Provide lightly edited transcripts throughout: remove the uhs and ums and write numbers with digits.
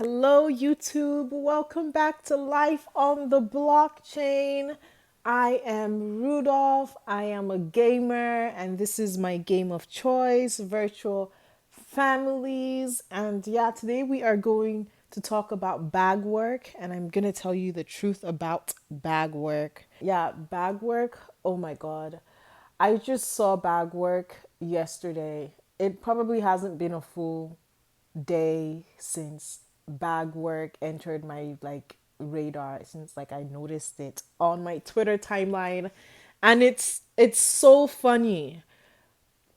Hello, YouTube. Welcome back to Life on the Blockchain. I am Rudolph. I am a gamer, and this is my game of choice, Virtual Families. And yeah, today we are going to talk about Bagwork, and I'm going to tell you the truth about Bagwork. Yeah, Bagwork. Oh my God. I just saw Bagwork yesterday. It probably hasn't been a full day since bag work entered my radar, since I noticed it on my Twitter timeline, and it's so funny.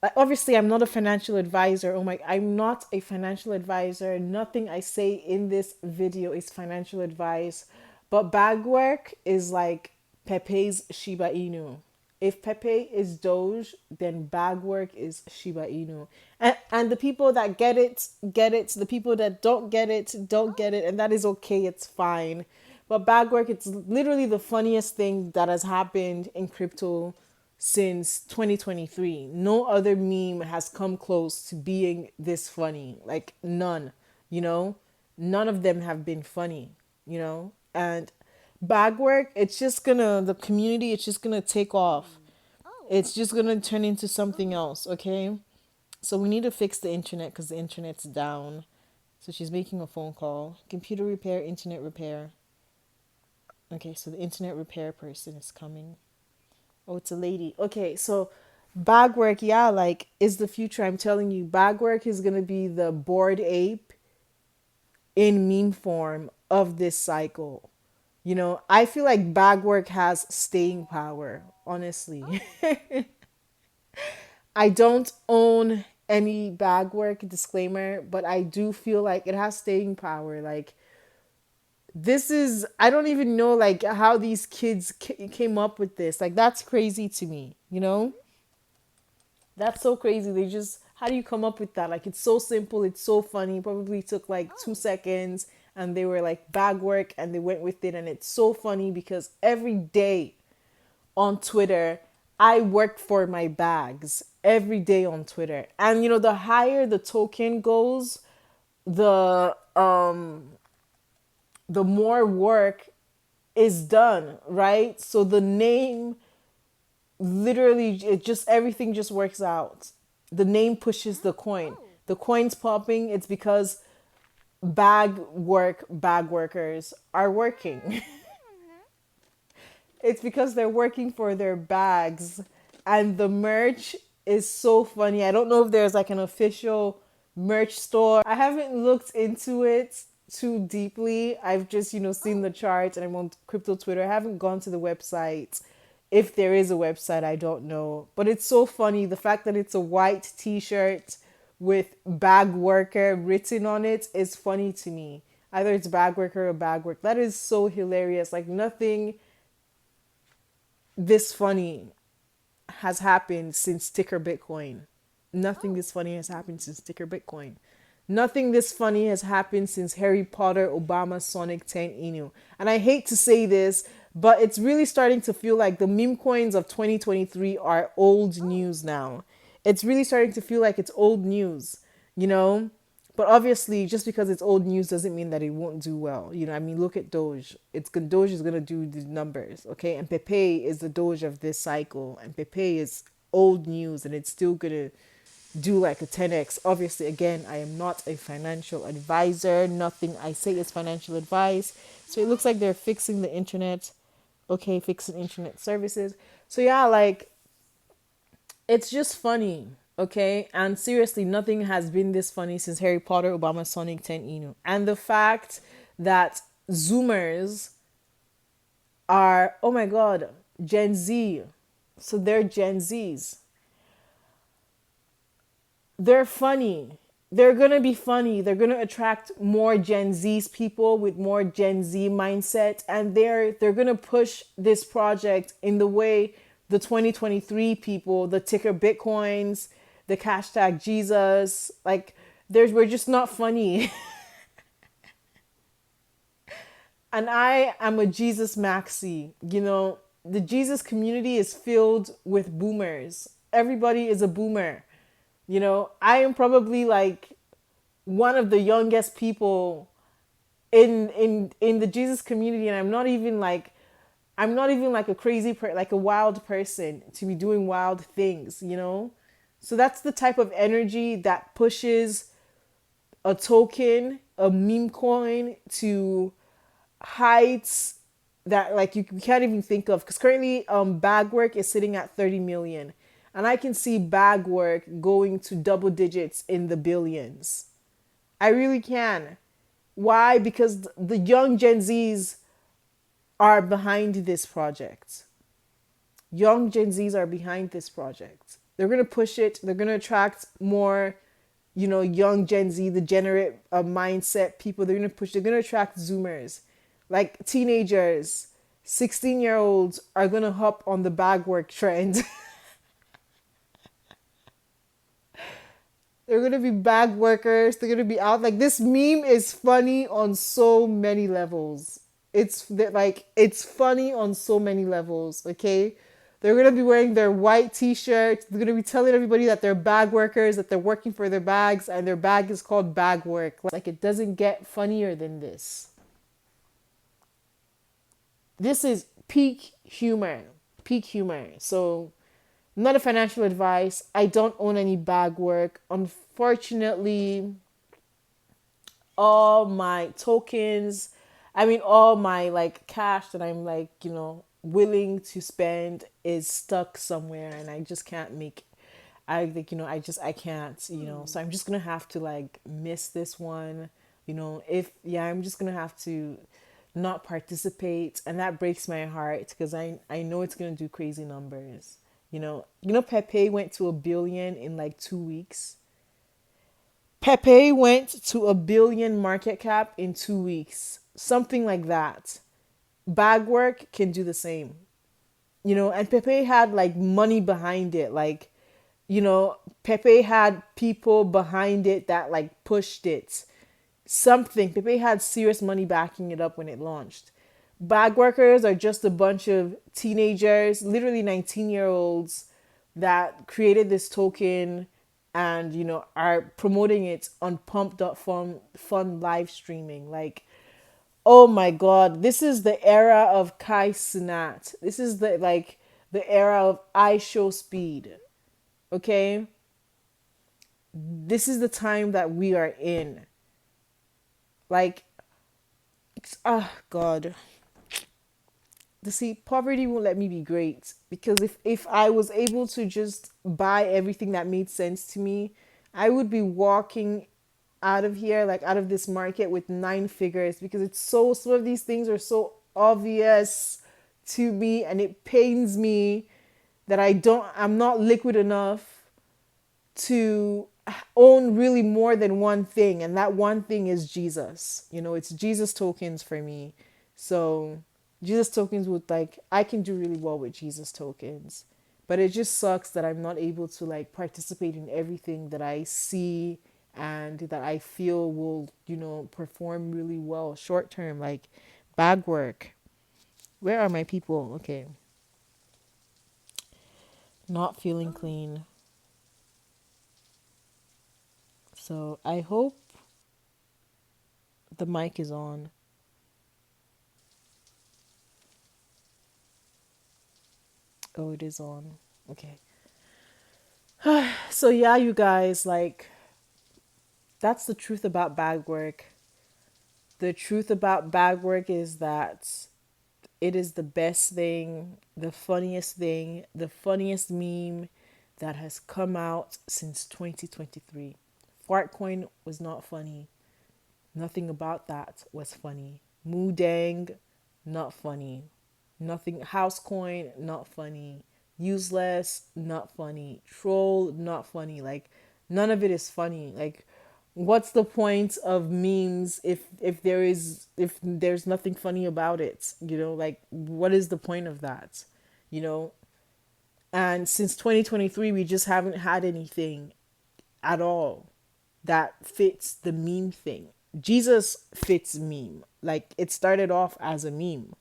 Like, obviously I'm not a financial advisor. Oh my, I'm not a financial advisor. Nothing I say in this video is financial advice. But bag work is like Pepe's Shiba Inu. If Pepe is Doge, then bag work is Shiba Inu. And the people that get it. The people that don't get it, don't get it. And that is okay. It's fine. But bag work, it's literally the funniest thing that has happened in crypto since 2023. No other meme has come close to being this funny. Like, none, you know? None of them have been funny, you know? And Bagwork, the community, it's just gonna take off. It's just gonna turn into something else, okay? So we need to fix the internet because the internet's down. So she's making a phone call. Computer repair, internet repair. Okay, so the internet repair person is coming. Oh, it's a lady. Okay, so Bagwork, yeah, is the future. I'm telling you, Bagwork is gonna be the bored ape in meme form of this cycle. You know, I feel like Bagwork has staying power, honestly. I don't own any Bagwork, disclaimer, but I do feel like it has staying power. Like, this is, I don't even know how these kids came up with this. Like, that's crazy to me, you know? That's so crazy. They just, how do you come up with that? Like, it's so simple, it's so funny. Probably took like 2 seconds, and they were like bag work, and they went with it. And it's so funny because every day on Twitter, I work for my bags every day on Twitter. And you know, the higher the token goes, the more work is done, right? So the name, literally, it just, everything just works out. The name pushes the coin. The coin's popping. It's because bag workers are working. It's because they're working for their bags. And the merch is so funny. I don't know if there's like an official merch store. I haven't looked into it too deeply. I've just, seen the charts, and I'm on crypto Twitter. I haven't gone to the website. If there is a website, I don't know. But it's so funny. The fact that it's a white t-shirt with bag worker written on it is funny to me. Either it's bag worker or bag work. That is so hilarious. Like, nothing this funny has happened since ticker Bitcoin. Nothing this funny has happened since ticker Bitcoin. Nothing this funny has happened since Harry Potter, Obama, Sonic 10 Inu. And I hate to say this, but it's really starting to feel like the meme coins of 2023 are old news now. It's really starting to feel like it's old news, you know? But obviously, just because it's old news doesn't mean that it won't do well. You know, I mean, look at Doge. Doge is gonna do the numbers, okay? And Pepe is the Doge of this cycle, and Pepe is old news, and it's still gonna do like a 10x. Obviously, again, I am not a financial advisor. Nothing I say is financial advice. So it looks like they're fixing the internet. Okay, fixing internet services. So yeah, it's just funny, okay? And seriously, nothing has been this funny since Harry Potter, Obama, Sonic 10 Inu. And the fact that Zoomers are, oh my God, Gen Z. So they're Gen Zs. They're funny. They're gonna be funny. They're gonna attract more Gen Z's people with more Gen Z mindset, and they're gonna push this project in the way the 2023 people, the ticker Bitcoins, the hashtag Jesus, we're just not funny. And I am a Jesus maxi. You know, the Jesus community is filled with boomers. Everybody is a boomer. You know, I am probably like one of the youngest people in the Jesus community, and I'm not even like a like a wild person to be doing wild things, you know? So that's the type of energy that pushes a token, a meme coin to heights that like you can't even think of, because currently Bagwork is sitting at 30 million, and I can see Bagwork going to double digits in the billions. I really can. Why? Because the young Gen Zs are behind this project. Young Gen Zs are behind this project. They're going to push it. They're going to attract more, young Gen Z, the generate mindset people. They're going to attract Zoomers. Like teenagers, 16-year-olds are going to hop on the bag work trend. They're gonna be bag workers. They're gonna be out. Like this meme is funny on so many levels. It's funny on so many levels. Okay, they're gonna be wearing their white t-shirts. They're gonna be telling everybody that they're bag workers, that they're working for their bags, and their bag is called bag work. Like it doesn't get funnier than this. This is peak humor. Peak humor. So not a financial advice. I don't own any bag work. Unfortunately, all my tokens, I mean all my like cash that I'm like, willing to spend is stuck somewhere, and I just can't make I think, I can't, so I'm just gonna have to like miss this one, if yeah, I'm just gonna have to not participate, and that breaks my heart because I know it's gonna do crazy numbers. Pepe went to a billion in like 2 weeks. Pepe went to a billion market cap in 2 weeks. Something like that. Bagwork can do the same. And Pepe had like money behind it. Like, Pepe had people behind it that like pushed it. Something. Pepe had serious money backing it up when it launched. Bag workers are just a bunch of teenagers, literally 19-year-olds, that created this token and are promoting it on pump.fun live streaming. Like, oh my god, this is the era of Kai Sinat. This is the era of I show speed. Okay? This is the time that we are in. Like, god. See, poverty won't let me be great, because if I was able to just buy everything that made sense to me, I would be walking out of here, like out of this market, with nine figures, because some of these things are so obvious to me, and it pains me that I'm not liquid enough to own really more than one thing, and that one thing is Jesus. It's Jesus tokens for me. So Jesus tokens would, like, I can do really well with Jesus tokens, but it just sucks that I'm not able to like participate in everything that I see and that I feel will, perform really well short term, like Bagwork. Where are my people? Okay. Not feeling clean. So I hope the mic is on. Oh, it is on. Okay. So yeah, you guys, like, that's the truth about bag work. The truth about bag work is that it is the best thing, the funniest meme that has come out since 2023. Fartcoin was not funny. Nothing about that was funny. Moodang, not funny. Nothing. Housecoin, not funny. Useless, not funny. Troll, not funny. Like, none of it is funny. Like, what's the point of memes if there's nothing funny about it? Like, what is the point of that? You know. And since 2023, we just haven't had anything at all that fits the meme thing. Jesus fits meme. Like, it started off as a meme.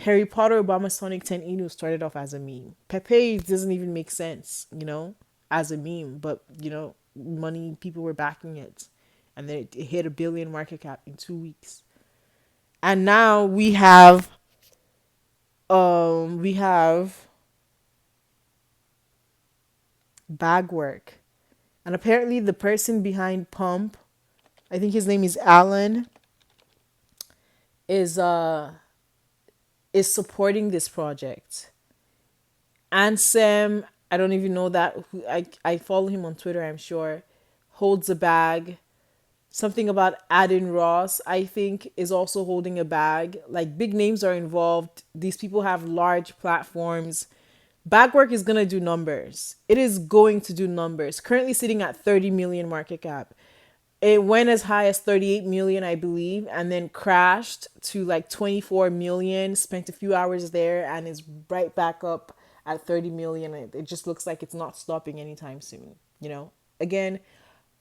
Harry Potter Obama Sonic 10 Inu started off as a meme. Pepe doesn't even make sense, as a meme, but money, people were backing it, and then it hit a billion market cap in 2 weeks. And now we have Bagwork. And apparently the person behind Pump, I think his name is Alan, is is supporting this project. Ansem, I don't even know that who I follow him on Twitter, I'm sure, holds a bag. Something about Adin Ross, I think, is also holding a bag. Like big names are involved. These people have large platforms. Bagwork is gonna do numbers. It is going to do numbers. Currently sitting at 30 million market cap. It went as high as 38 million, I believe, and then crashed to like 24 million, spent a few hours there, and is right back up at 30 million. It just looks like it's not stopping anytime soon. Again,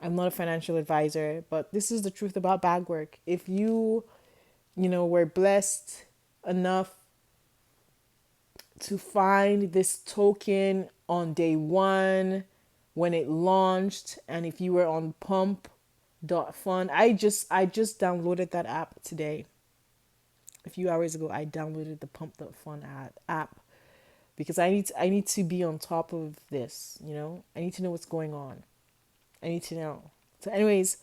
I'm not a financial advisor, but this is the truth about Bagwork. If were blessed enough to find this token on day one when it launched, and if you were on Pump.fund, I just downloaded that app today. A few hours ago, I downloaded the Pump.fund app because I need to be on top of this. I need to know what's going on. I need to know. So, anyways,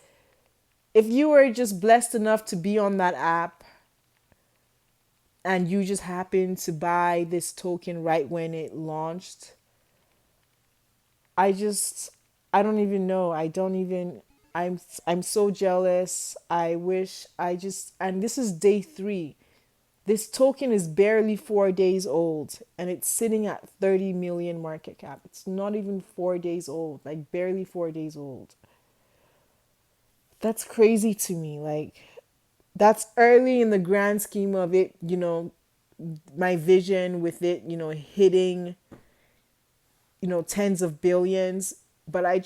if you were just blessed enough to be on that app and you just happened to buy this token right when it launched, I just I don't even know. I don't even I'm so jealous. I wish I just and this is day 3. This token is barely 4 days old and it's sitting at 30 million market cap. It's not even 4 days old, like barely 4 days old. That's crazy to me. Like that's early in the grand scheme of it, my vision with it, hitting, tens of billions. But I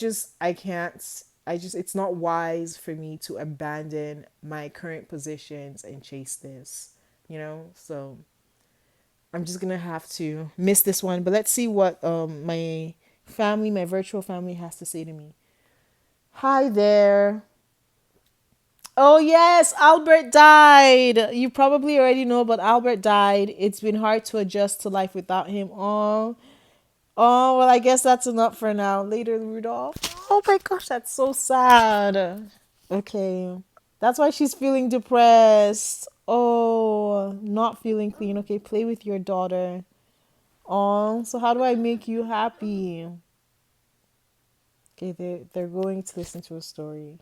can't, it's not wise for me to abandon my current positions and chase this, So I'm just going to have to miss this one. But let's see what my virtual family has to say to me. Hi there. Oh yes, Albert died. You probably already know, but Albert died. It's been hard to adjust to life without him. Oh, well, I guess that's enough for now. Later, Rudolph. Oh my gosh, that's so sad. Okay, that's why she's feeling depressed. Oh, not feeling clean. Okay, play with your daughter. Oh, so how do I make you happy? Okay, they're going to listen to a story.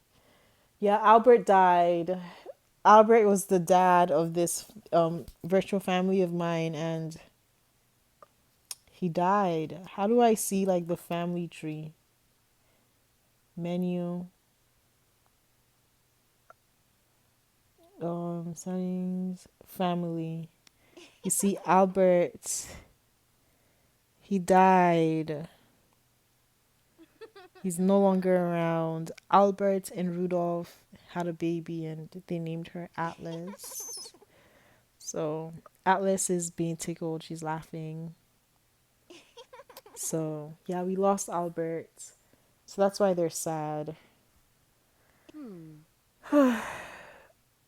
Yeah, Albert died. Albert was the dad of this virtual family of mine, and he died. How do I see like the family tree menu? Settings, family. You see, Albert. He died. He's no longer around. Albert and Rudolph had a baby, and they named her Atlas. So Atlas is being tickled. She's laughing. So yeah, we lost Albert. So that's why they're sad.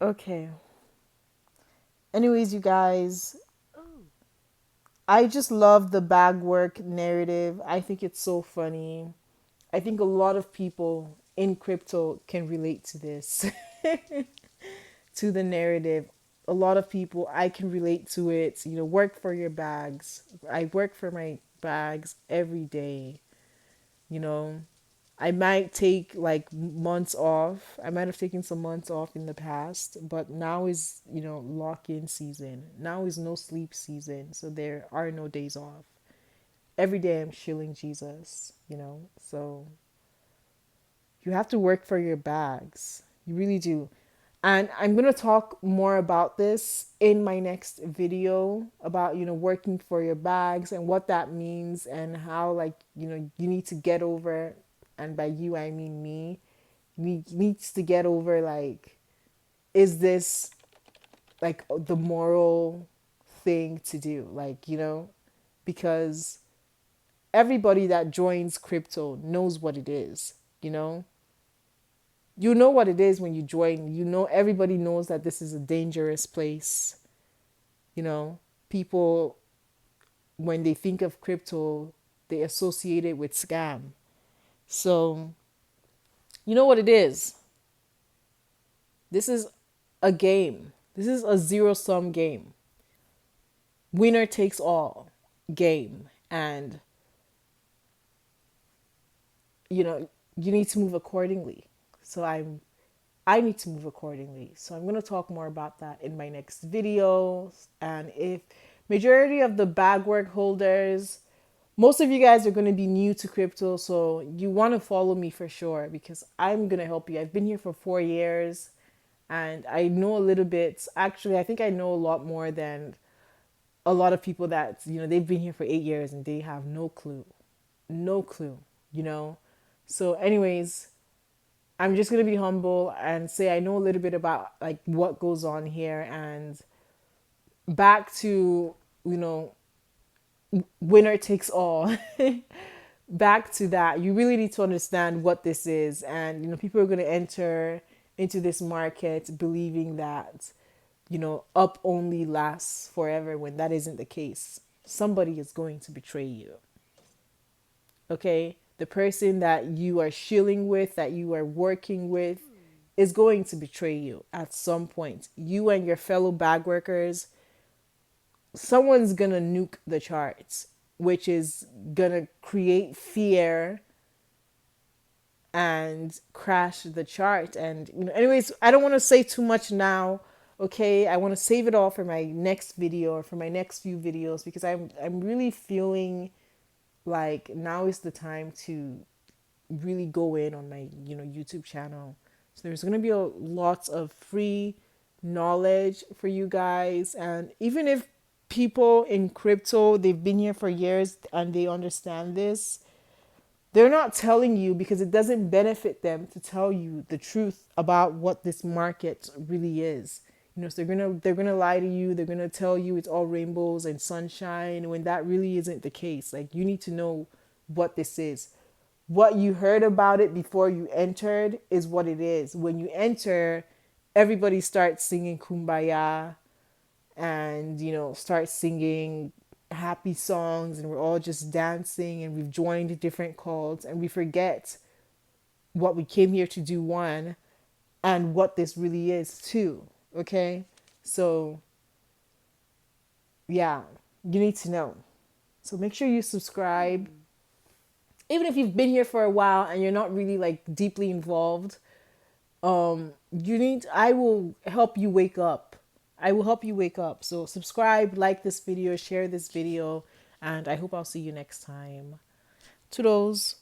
Okay. Anyways, you guys, I just love the Bagwork narrative. I think it's so funny. I think a lot of people in crypto can relate to this, to the narrative. A lot of people, I can relate to it. Work for your bags. I work for my bags every day. You know, I might take like months off. I might have taken some months off in the past, but now is, lock in season. Now is no sleep season. So there are no days off. Every day I'm shilling Jesus. So you have to work for your bags. You really do. And I'm going to talk more about this in my next video about, working for your bags and what that means and how, like, you need to get over, and by you, I mean me, needs to get over, like, is this, like, the moral thing to do? Like, because everybody that joins crypto knows what it is, you know? You know what it is when you join. You know, everybody knows that this is a dangerous place. You know, people, when they think of crypto, they associate it with scam. So, you know what it is. This is a game. This is a zero sum game. Winner takes all game. And, you know, you need to move accordingly. So I need to move accordingly. So I'm going to talk more about that in my next video. And if majority of the Bagwork holders, most of you guys are going to be new to crypto, so you want to follow me for sure because I'm going to help you. I've been here for 4 years and I know a little bit. Actually, I think I know a lot more than a lot of people that, you know, they've been here for 8 years and they have no clue. No clue, you know? So anyways, I'm just going to be humble and say I know a little bit about like what goes on here, and back to, you know, winner takes all. Back to that, you really need to understand what this is. And, you know, people are going to enter into this market believing that, you know, up only lasts forever when that isn't the case. Somebody is going to betray you. Okay? The person that you are shilling with, that you are working with, is going to betray you at some point. You and your fellow bag workers, someone's gonna nuke the charts, which is gonna create fear and crash the chart. And, you know, anyways, I don't want to say too much now. Okay, I want to save it all for my next video or for my next few videos because I'm really feeling like now is the time to really go in on my, you know, YouTube channel. So there's going to be lots of free knowledge for you guys. And even if people in crypto, they've been here for years and they understand this, they're not telling you because it doesn't benefit them to tell you the truth about what this market really is. You know, so they're gonna lie to you. They're gonna tell you it's all rainbows and sunshine when that really isn't the case. Like, you need to know what this is. What you heard about it before you entered is what it is. When you enter, everybody starts singing Kumbaya and, you know, start singing happy songs, and we're all just dancing and we've joined different cults and we forget what we came here to do, one, and what this really is, two. Okay? So yeah, you need to know. So make sure you subscribe. Even if you've been here for a while and you're not really like deeply involved, you need, I will help you wake up. I will help you wake up. So subscribe, like this video, share this video, and I hope I'll see you next time. Toodles.